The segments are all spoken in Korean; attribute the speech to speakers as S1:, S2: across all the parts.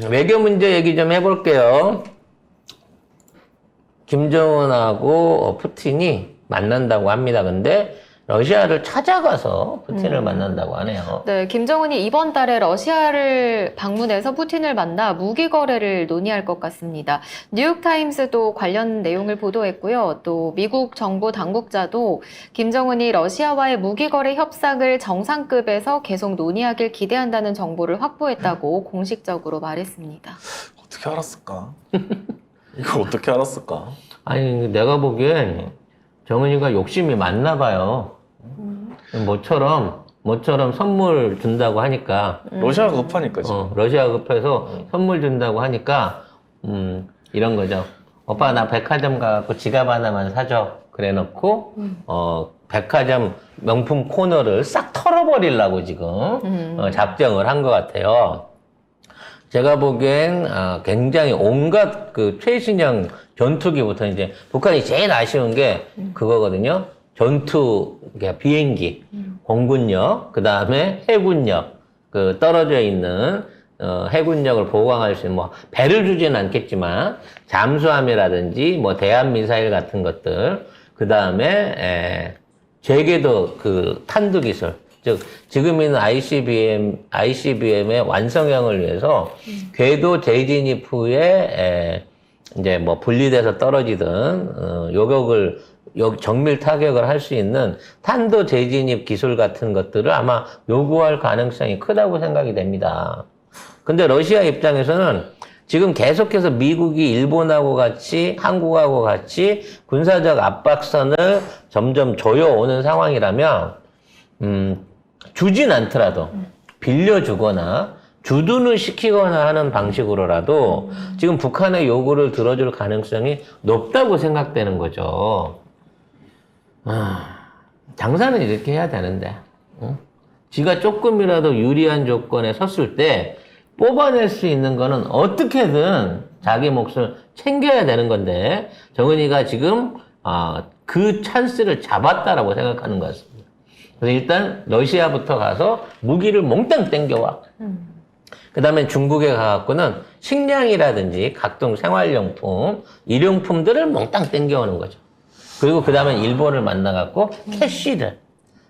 S1: 외교 문제 얘기 좀 해볼게요. 김정은하고 푸틴이 만난다고 합니다. 근데 러시아를 찾아가서 푸틴을 만난다고 하네요.
S2: 네, 김정은이 이번 달에 러시아를 방문해서 푸틴을 만나 무기 거래를 논의할 것 같습니다. 뉴욕타임스도 관련 내용을 보도했고요. 또 미국 정부 당국자도 김정은이 러시아와의 무기 거래 협상을 정상급에서 계속 논의하길 기대한다는 정보를 확보했다고 공식적으로 말했습니다.
S3: 어떻게 알았을까? 이걸 어떻게 알았을까?
S1: 아니, 내가 보기엔 정은이가 욕심이 많나 봐요. 모처럼 선물 준다고 하니까.
S3: 러시아가 급하니까 지금.
S1: 러시아가 급해서 선물 준다고 하니까, 이런 거죠. 오빠, 나 백화점 가갖고 지갑 하나만 사줘. 그래 놓고, 백화점 명품 코너를 싹 털어버리려고 지금, 작정을 한 것 같아요. 제가 보기엔, 굉장히 온갖 그 최신형 전투기부터 이제, 북한이 제일 아쉬운 게 그거거든요. 전투, 그러니까 비행기, 공군력, 그 다음에 해군력, 그 떨어져 있는, 해군력을 보강할 수 있는, 뭐, 배를 주지는 않겠지만, 잠수함이라든지, 뭐, 대한미사일 같은 것들, 그 다음에, 제궤도 그 탄두 기술, 즉, 지금 있는 ICBM의 완성형을 위해서, 궤도 재진입 후에, 이제 뭐, 분리돼서 떨어지든, 정밀 타격을 할 수 있는 탄도 재진입 기술 같은 것들을 아마 요구할 가능성이 크다고 생각이 됩니다. 근데 러시아 입장에서는 지금 계속해서 미국이 일본하고 같이 한국하고 같이 군사적 압박선을 점점 조여오는 상황이라면 주진 않더라도 빌려주거나 주둔을 시키거나 하는 방식으로라도 지금 북한의 요구를 들어줄 가능성이 높다고 생각되는 거죠. 장사는 이렇게 해야 되는데, 지가 조금이라도 유리한 조건에 섰을 때 뽑아낼 수 있는 거는 어떻게든 자기 몫을 챙겨야 되는 건데, 정은이가 지금 그 찬스를 잡았다라고 생각하는 것 같습니다. 그래서 일단 러시아부터 가서 무기를 몽땅 땡겨와. 그 다음에 중국에 가갖고는 식량이라든지 각종 생활용품, 일용품들을 몽땅 땡겨오는 거죠. 그리고 그 다음에 일본을 만나갖고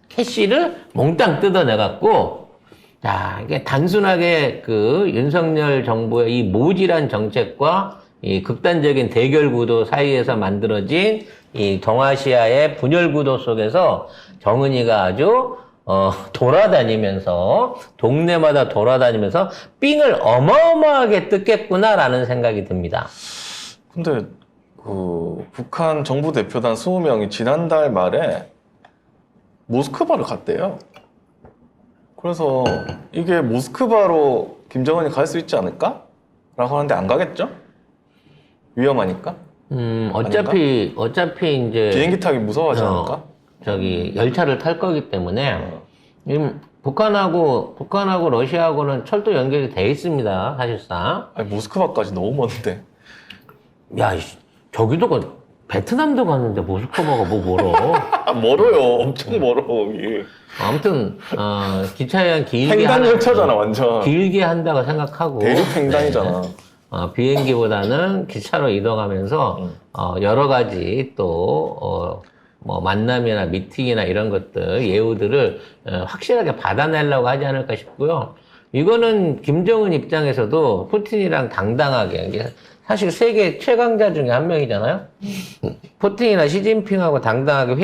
S1: 캐시를 몽땅 뜯어내갖고, 자, 이게 단순하게 그 윤석열 정부의 이 모질한 정책과 이 극단적인 대결 구도 사이에서 만들어진 이 동아시아의 분열 구도 속에서 정은이가 아주 돌아다니면서, 동네마다 돌아다니면서 삥을 어마어마하게 뜯겠구나라는 생각이 듭니다.
S3: 근데 북한 정부 대표단 20명이 지난달 말에 모스크바를 갔대요. 그래서 이게 모스크바로 김정은이 갈 수 있지 않을까? 라고 하는데 안 가겠죠? 위험하니까?
S1: 어차피 이제
S3: 비행기 타기 무서워하지 않을까?
S1: 열차를 탈 거기 때문에 북한하고 러시아하고는 철도 연결이 돼 있습니다, 사실상.
S3: 아니, 모스크바까지 너무 먼데.
S1: 야, 저기도 베트남도 갔는데 모스크바가 뭐 멀어.
S3: 멀어요. 엄청 멀어, 여기.
S1: 아무튼 기차여행
S3: 횡단 열차잖아, 완전.
S1: 길게 한다고 생각하고
S3: 대륙 횡단이잖아.
S1: 비행기보다는 기차로 이동하면서 여러 가지 또 뭐 만남이나 미팅이나 이런 것들 예우들을 확실하게 받아내려고 하지 않을까 싶고요. 이거는 김정은 입장에서도 푸틴이랑 당당하게, 이게 사실 세계 최강자 중에 한 명이잖아요. 푸틴이나 시진핑하고 당당하게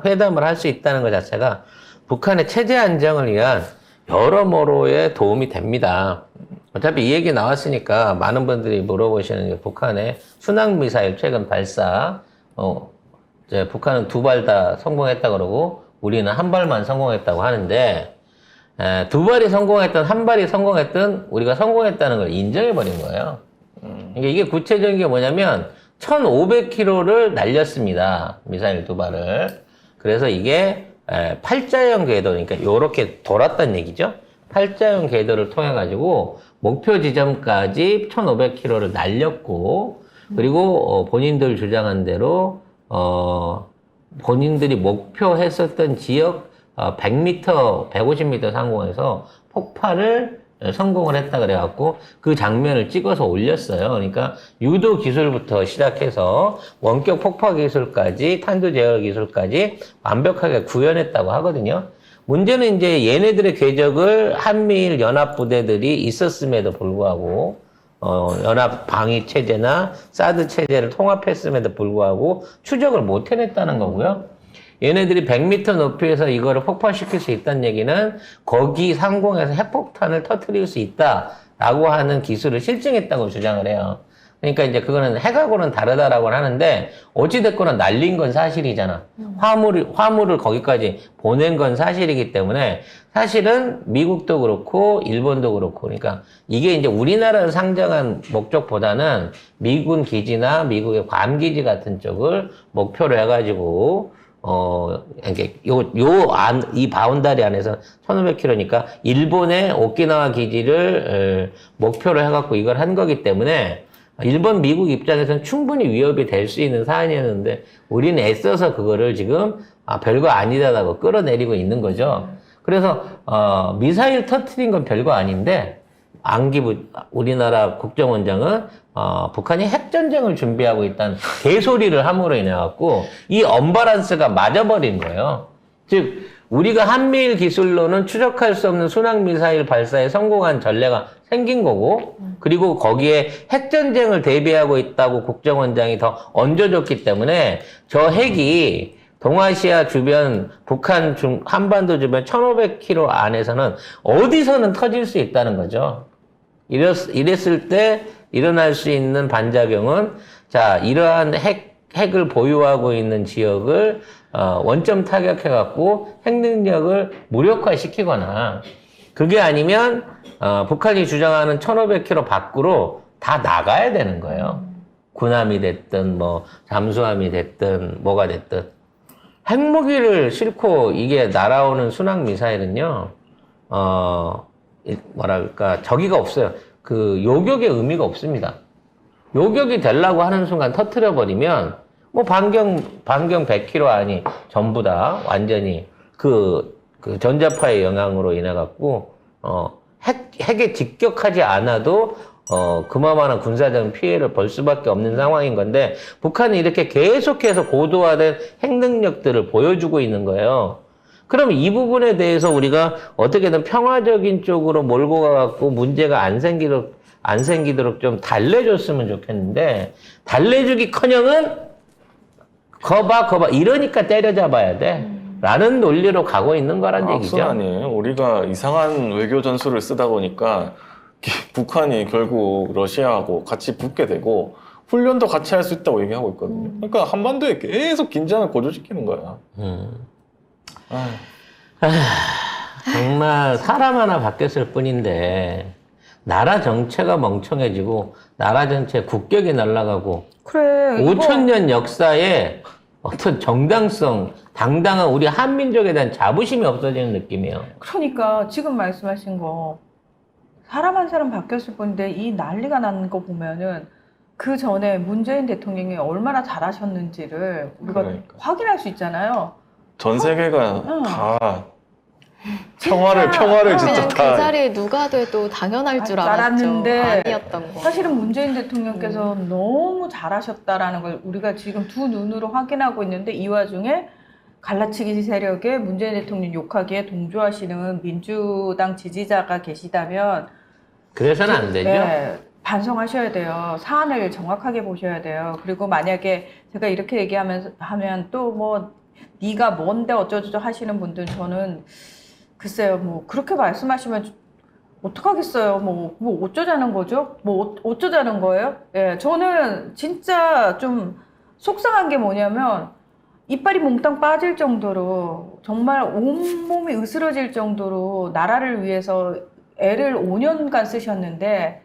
S1: 회담을 할 수 있다는 것 자체가 북한의 체제 안정을 위한 여러모로의 도움이 됩니다. 어차피 이 얘기 나왔으니까 많은 분들이 물어보시는 게 북한의 순항미사일 최근 발사, 이제 북한은 2발 다 성공했다 그러고 우리는 1발만 성공했다고 하는데, 2발이 성공했든 1발이 성공했든 우리가 성공했다는 걸 인정해버린 거예요. 이게 구체적인 게 뭐냐면 1,500km를 날렸습니다. 미사일 2발을. 그래서 이게 팔자형 궤도, 그러니까 요렇게 돌았다는 얘기죠. 팔자형 궤도를 통해 가지고 목표 지점까지 1,500km를 날렸고, 그리고 본인들 주장한 대로 본인들이 목표했었던 지역 100m, 150m 상공에서 폭발을 성공을 했다 그래갖고 그 장면을 찍어서 올렸어요. 그러니까 유도 기술부터 시작해서 원격 폭파 기술까지 탄두 제어 기술까지 완벽하게 구현했다고 하거든요. 문제는 이제 얘네들의 궤적을 한미일 연합 부대들이 있었음에도 불구하고 연합 방위 체제나 사드 체제를 통합했음에도 불구하고 추적을 못 해냈다는 거고요. 얘네들이 100m 높이에서 이거를 폭파시킬 수 있다는 얘기는 거기 상공에서 핵폭탄을 터뜨릴 수 있다라고 하는 기술을 실증했다고 주장을 해요. 그러니까 이제 그거는 핵하고는 다르다라고 하는데 어찌됐거나 날린 건 사실이잖아. 화물을 거기까지 보낸 건 사실이기 때문에 사실은 미국도 그렇고 일본도 그렇고 그러니까 이게 이제 우리나라를 상정한 목적보다는 미군 기지나 미국의 괌 기지 같은 쪽을 목표로 해가지고 이게 이 바운다리 안에서 1500km니까 일본의 오키나와 기지를 목표로 해갖고 이걸 한 거기 때문에 일본, 미국 입장에서는 충분히 위협이 될 수 있는 사안이었는데 우리는 애써서 그거를 지금 별거 아니다라고 끌어내리고 있는 거죠. 그래서 미사일 터트린 건 별거 아닌데 안기부 우리나라 국정원장은 북한이 핵전쟁을 준비하고 있다는 개소리를 함으로 인해 갖고 이 언밸런스가 맞아버린 거예요. 즉 우리가 한미일 기술로는 추적할 수 없는 순항미사일 발사에 성공한 전례가 생긴 거고 그리고 거기에 핵전쟁을 대비하고 있다고 국정원장이 더 얹어줬기 때문에 저 핵이 동아시아 주변, 북한 한반도 주변 1500km 안에서는 어디서는 터질 수 있다는 거죠. 이랬을 때 일어날 수 있는 반작용은 자 이러한 핵을 보유하고 있는 지역을 원점 타격해갖고 핵 능력을 무력화시키거나 그게 아니면 북한이 주장하는 1500km 밖으로 다 나가야 되는 거예요. 군함이 됐든 뭐 잠수함이 됐든 뭐가 됐든 핵무기를 싣고 이게 날아오는 순항 미사일은요 뭐랄까 저기가 없어요. 그 요격의 의미가 없습니다. 요격이 되려고 하는 순간 터트려 버리면 뭐 반경 100km 안이 전부 다 완전히 그 전자파의 영향으로 인해 갖고 핵에 직격하지 않아도 그만한 군사적 피해를 볼 수밖에 없는 상황인 건데 북한이 이렇게 계속해서 고도화된 핵 능력들을 보여주고 있는 거예요. 그럼 이 부분에 대해서 우리가 어떻게든 평화적인 쪽으로 몰고 가갖고 문제가 안 생기도록 좀 달래줬으면 좋겠는데 달래주기커녕은 거봐 이러니까 때려잡아야 돼 라는 논리로 가고 있는 거란 얘기죠.
S3: 악순환이에요. 우리가 이상한 외교 전술을 쓰다 보니까 북한이 결국 러시아하고 같이 붙게 되고 훈련도 같이 할 수 있다고 얘기하고 있거든요. 그러니까 한반도에 계속 긴장을 고조시키는 거야.
S1: 정말 사람 하나 바뀌었을 뿐인데 나라 정체가 멍청해지고 나라 전체 국격이 날아가고
S4: 그래.
S1: 5,000년 역사에 어떤 정당성, 당당한 우리 한민족에 대한 자부심이 없어지는 느낌이에요.
S4: 그러니까 지금 말씀하신 거 사람 한 사람 바뀌었을 뿐인데 이 난리가 나는 거 보면은 그 전에 문재인 대통령이 얼마나 잘하셨는지를 우리가
S3: 그러니까.
S4: 확인할 수 있잖아요.
S3: 전 세계가
S4: 응.
S3: 다 평화를 진짜
S2: 그냥 그
S3: 다
S2: 자리에 누가 돼도 당연할 줄 알았죠.
S4: 알았는데
S2: 아니었던 거.
S4: 사실은 문재인 대통령께서 너무 잘하셨다라는 걸 우리가 지금 두 눈으로 확인하고 있는데 이 와중에 갈라치기 세력에 문재인 대통령 욕하기에 동조하시는 민주당 지지자가 계시다면
S1: 그래서는 안 되죠.
S4: 네, 반성하셔야 돼요. 사안을 정확하게 보셔야 돼요. 그리고 만약에 제가 이렇게 하면 또 뭐 네가 뭔데 어쩌고저쩌고 하시는 분들 저는 글쎄요 뭐 그렇게 말씀하시면 어떡하겠어요. 뭐 어쩌자는 거죠? 뭐 어쩌자는 거예요? 예, 저는 진짜 좀 속상한 게 뭐냐면 이빨이 몽땅 빠질 정도로 정말 온몸이 으스러질 정도로 나라를 위해서 애를 5년간 쓰셨는데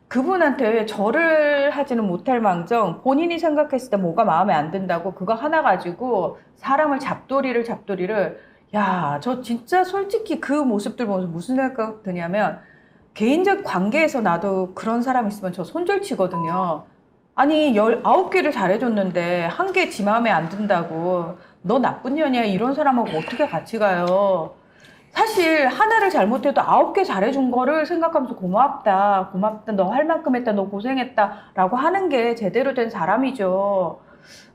S4: 그분한테 절을 하지는 못할 망정 본인이 생각했을 때 뭐가 마음에 안 든다고 그거 하나 가지고 사람을 잡돌이를 야, 저 진짜 솔직히 그 모습들 보면서 무슨 생각 드냐면 개인적 관계에서 나도 그런 사람 있으면 저 손절치거든요. 아니 19개를 잘해줬는데 한 개 지 마음에 안 든다고 너 나쁜 년이야 이런 사람하고 어떻게 같이 가요. 사실 하나를 잘못해도 9개 잘해준 거를 생각하면서 고맙다, 고맙다, 너 할 만큼 했다, 너 고생했다라고 하는 게 제대로 된 사람이죠.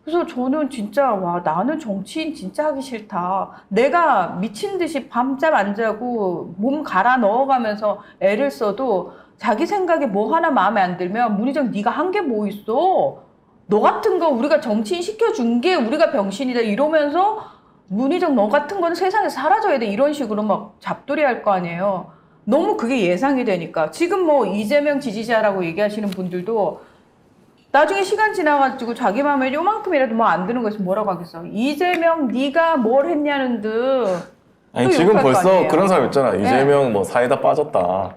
S4: 그래서 저는 진짜 와 나는 정치인 진짜 하기 싫다. 내가 미친 듯이 밤잠 안 자고 몸 갈아 넣어가면서 애를 써도 자기 생각에 뭐 하나 마음에 안 들면 문희정 네가 한 게 뭐 있어? 너 같은 거 우리가 정치인 시켜준 게 우리가 병신이다 이러면서 문희정 너 같은 건 세상에 사라져야 돼 이런 식으로 막 잡돌이 할 거 아니에요. 너무 그게 예상이 되니까 지금 뭐 이재명 지지자라고 얘기하시는 분들도 나중에 시간 지나가지고 자기 마음에 요만큼이라도 뭐 안 드는 거 있으면 뭐라고 하겠어. 이재명 네가 뭘 했냐는 듯.
S3: 아니
S4: 또
S3: 지금
S4: 욕할 거
S3: 벌써
S4: 아니에요.
S3: 그런 사람 있잖아. 이재명 뭐 사이다 빠졌다.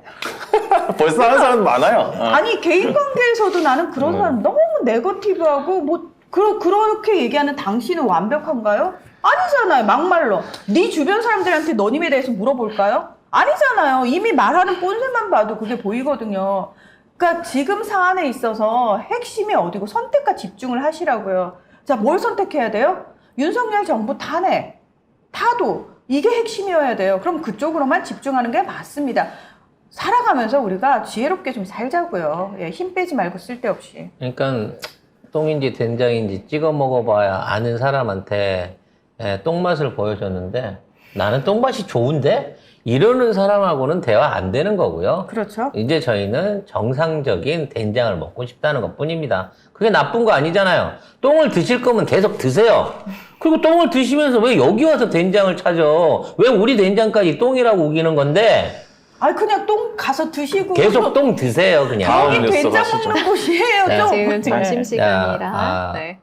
S3: 벌써 하는 사람 많아요.
S4: 아니 개인 관계에서도 나는 그런 사람 너무 네거티브하고 뭐 그렇게 얘기하는 당신은 완벽한가요? 아니잖아요. 막말로. 네 주변 사람들한테 너님에 대해서 물어볼까요? 아니잖아요. 이미 말하는 꼰세만 봐도 그게 보이거든요. 그러니까 지금 사안에 있어서 핵심이 어디고 선택과 집중을 하시라고요. 자, 뭘 선택해야 돼요? 윤석열 정부 탄핵, 타도 이게 핵심이어야 돼요. 그럼 그쪽으로만 집중하는 게 맞습니다. 살아가면서 우리가 지혜롭게 좀 살자고요. 예, 힘 빼지 말고 쓸데없이.
S1: 그러니까 똥인지 된장인지 찍어 먹어봐야 아는 사람한테 똥맛을 보여줬는데 나는 똥맛이 좋은데? 이러는 사람하고는 대화 안 되는 거고요.
S4: 그렇죠.
S1: 이제 저희는 정상적인 된장을 먹고 싶다는 것 뿐입니다. 그게 나쁜 거 아니잖아요. 똥을 드실 거면 계속 드세요. 그리고 똥을 드시면서 왜 여기 와서 된장을 찾아? 왜 우리 된장까지 똥이라고 우기는 건데?
S4: 아니 그냥 똥 가서 드시고
S1: 계속 똥 드세요, 그냥.
S3: 다음
S4: 여기
S3: 뉴스
S4: 된장
S3: 가시죠.
S4: 먹는 곳이에요.
S1: 네.
S4: 좀.
S2: 지금
S4: 네.
S2: 점심시간이라.
S1: 야,
S2: 네.